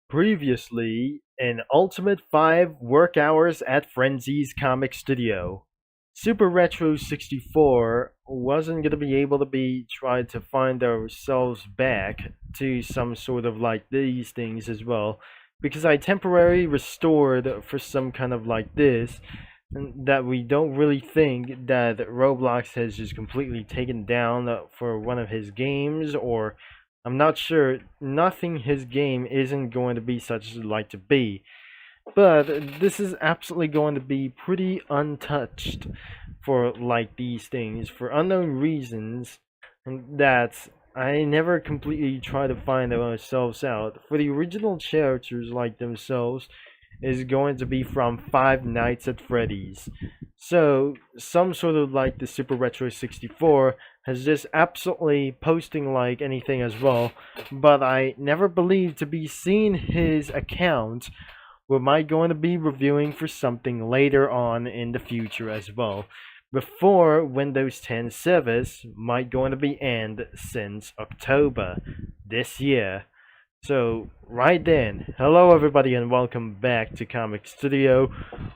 Previously, in Ultimate 5 Work Hours at Frenzy's Comic Studio. Super Retro 64 wasn't going to be able to be tried to find ourselves back to some sort of like these things as well, because I temporarily restored for some kind of like this, that we don't really think that Roblox has just completely taken down for one of his games, or I'm not sure. Nothing his game isn't going to be such as it'd like to be. But this is absolutely going to be pretty untouched for like these things for unknown reasons that I never completely try to find ourselves out. For the original characters like themselves is going to be from Five Nights at Freddy's. So some sort of like the Super Retro 64 has just absolutely posting like anything as well, but I never believed to be seeing his account we might going to be reviewing for something later on in the future as well, before Windows 10 service might going to be end since October this year. So right then, hello everybody and welcome back to Comic Studio.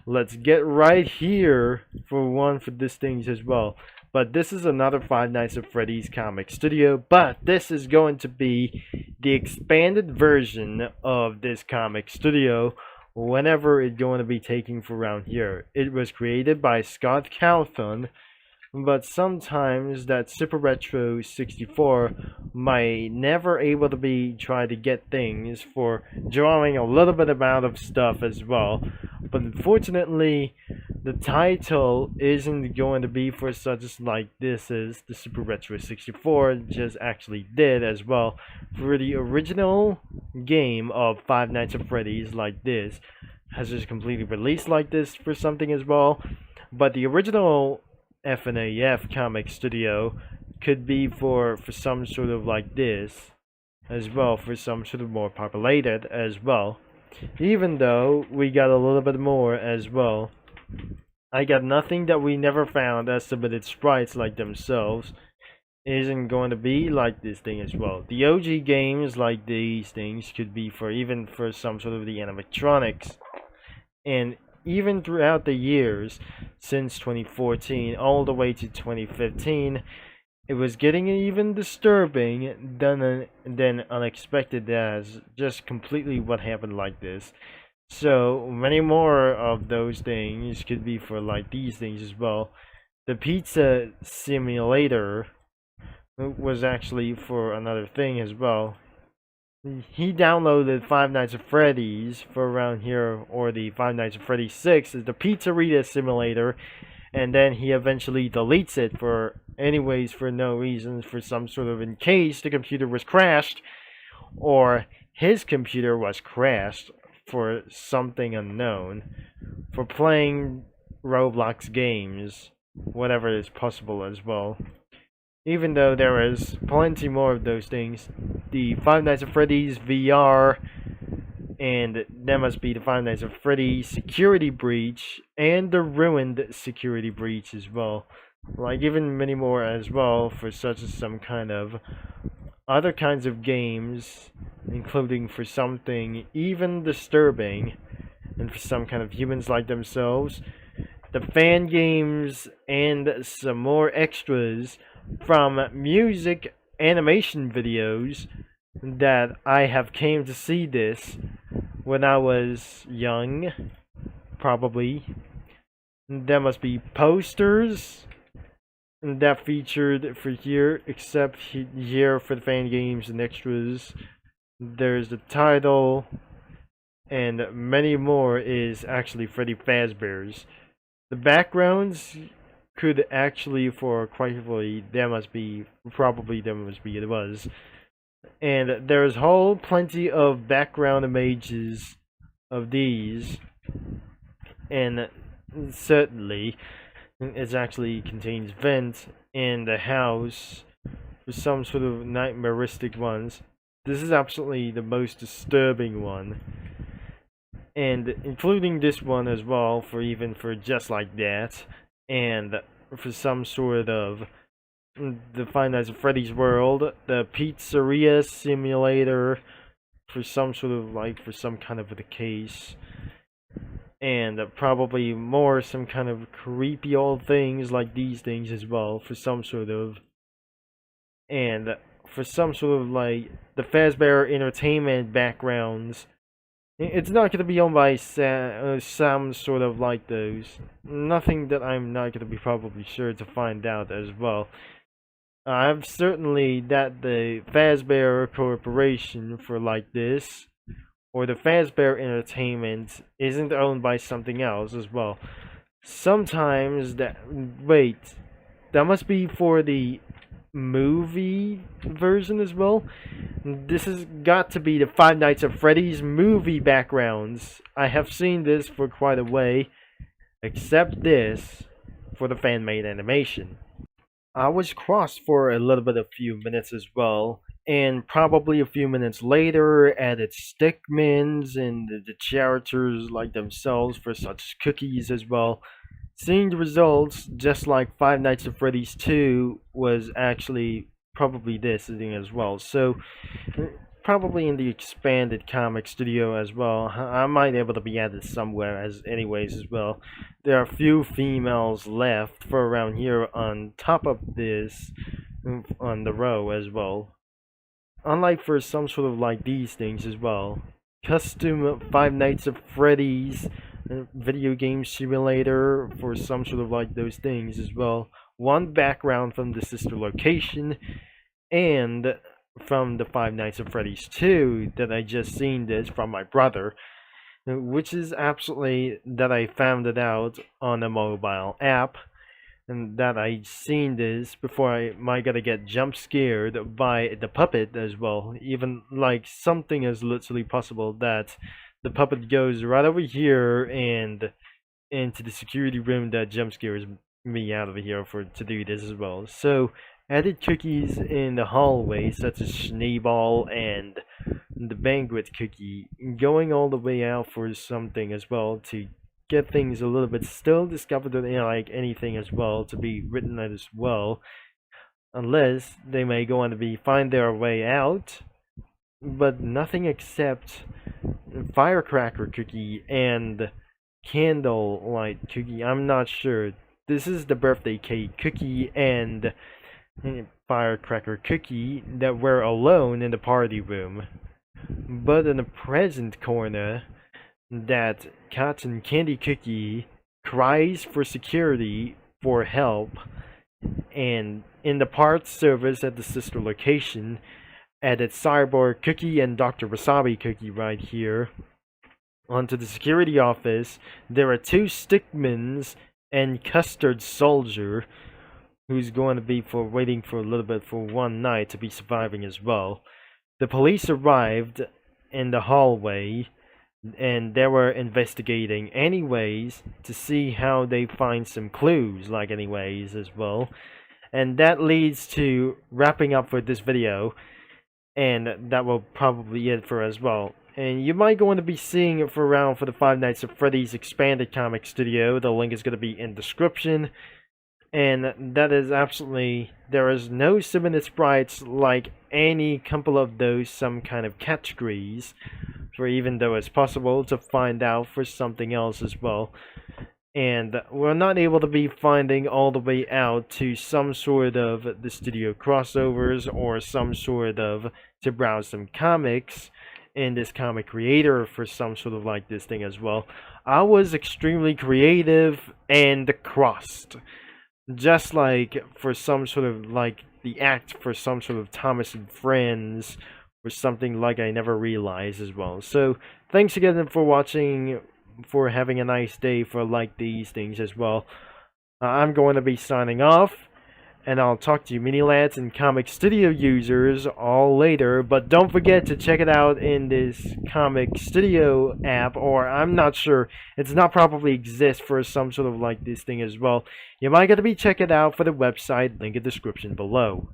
Let's get right here for this things as well. But this is another Five Nights at Freddy's Comic Studio, but this is going to be the expanded version of this Comic Studio whenever it's going to be taking for around here. It was created by Scott Calthon, but sometimes that Super Retro 64 might never able to be try to get things for drawing a little bit amount of stuff as well. But unfortunately, the title isn't going to be for such as like this as the Super Retro 64 just actually did as well. For the original game of Five Nights at Freddy's like this has just completely released like this for something as well. But the original FNAF Comic Studio could be for some sort of like this as well, for some sort of more populated as well. Even though we got a little bit more as well. I got nothing that we never found as submitted sprites like themselves isn't going to be like this thing as well. The OG games like these things could be for even for some sort of the animatronics, and even throughout the years since 2014 all the way to 2015, it was getting even disturbing than unexpected as just completely what happened like this. So many more of those things could be for like these things as well. The pizza simulator was actually for another thing as well. He downloaded Five Nights at Freddy's for around here, or the Five Nights at Freddy's 6 is the pizzeria simulator, and then he eventually deletes it for anyways for no reasons, for some sort of in case the computer was crashed or his computer was crashed for something unknown, for playing Roblox games, whatever is possible as well. Even though there is plenty more of those things, the Five Nights at Freddy's VR, and that must be the Five Nights at Freddy's Security Breach, and the Ruined Security Breach as well. Like even many more as well for such as some kind of other kinds of games, including for something even disturbing, and for some kind of humans like themselves, the fan games, and some more extras from music animation videos that I have came to see this when I was young, probably. There must be posters that featured for here, except here for the fan games and extras. There's the title, and many more is actually Freddy Fazbear's. The backgrounds could actually for quite probably there must be it was, and there's whole plenty of background images of these, and certainly it actually contains vent in the house for some sort of nightmaristic ones. This is absolutely the most disturbing one, and including this one as well for even for just like that, and for some sort of the Five Nights at Freddy's World, the Pizzeria Simulator, for some sort of like for some kind of the case, and probably more some kind of creepy old things like these things as well for some sort of, and for some sort of like the Fazbear Entertainment backgrounds. It's not going to be owned by some sort of like those. Nothing that I'm not going to be probably sure to find out as well. I'm certainly that the Fazbear Corporation for like this, or the Fazbear Entertainment, isn't owned by something else as well. Sometimes that, wait, that must be for the movie version as well. This has got to be the Five Nights at Freddy's movie backgrounds. I have seen this for quite a way, except this for the fan-made animation. I was crossed for a little bit, a few minutes as well, and probably a few minutes later added stickmans and the characters like themselves for such cookies as well. Seeing the results, just like Five Nights at Freddy's 2 was actually probably this thing as well. So probably in the expanded comic studio as well. I might be able to be added somewhere as anyways as well. There are a few females left for around here on top of this on the row as well. Unlike for some sort of like these things as well. Custom Five Nights at Freddy's video game simulator for some sort of like those things as well. One background from the sister location, and from the Five Nights at Freddy's 2 that I just seen this from my brother, which is absolutely that I found it out on a mobile app, and that I seen this before I might gotta get jump scared by the puppet as well. Even like something as literally possible that the puppet goes right over here and into the security room that jump scares me out of here for to do this as well. So added cookies in the hallway such as Schneeball and the banquet cookie, going all the way out for something as well to get things a little bit still discovered, like anything as well to be written out as well, unless they may go on to be find their way out, but nothing except firecracker cookie and candlelight cookie. I'm not sure. This is the birthday cake cookie and firecracker cookie that were alone in the party room, but in the present corner that cotton candy cookie cries for security for help, and in the parts service at the sister location added cyborg cookie and Dr. Wasabi cookie right here. Onto the security office there are two stickmans and custard soldier, who's going to be for waiting for a little bit for one night to be surviving as well. The police arrived in the hallway, and they were investigating anyways to see how they find some clues like anyways as well. And that leads to wrapping up for this video, and that will probably it for as well. And you might going to be seeing it for around for the Five Nights at Freddy's expanded comic studio. The link is going to be in description. And that is absolutely, there is no 7-minute sprites like any couple of those some kind of categories, for even though it's possible to find out for something else as well. And we're not able to be finding all the way out to some sort of the studio crossovers or some sort of to browse some comics in this comic creator for some sort of like this thing as well. I was extremely creative and crossed. Just like for some sort of like the act for some sort of Thomas and Friends or something like I never realized as well. So thanks again for watching, for having a nice day for like these things as well. I'm going to be signing off, and I'll talk to you mini lads and comic studio users all later. But don't forget to check it out in this comic studio app, or I'm not sure, it's not probably exist for some sort of like this thing as well. You might get to be check it out for the website, link in the description below.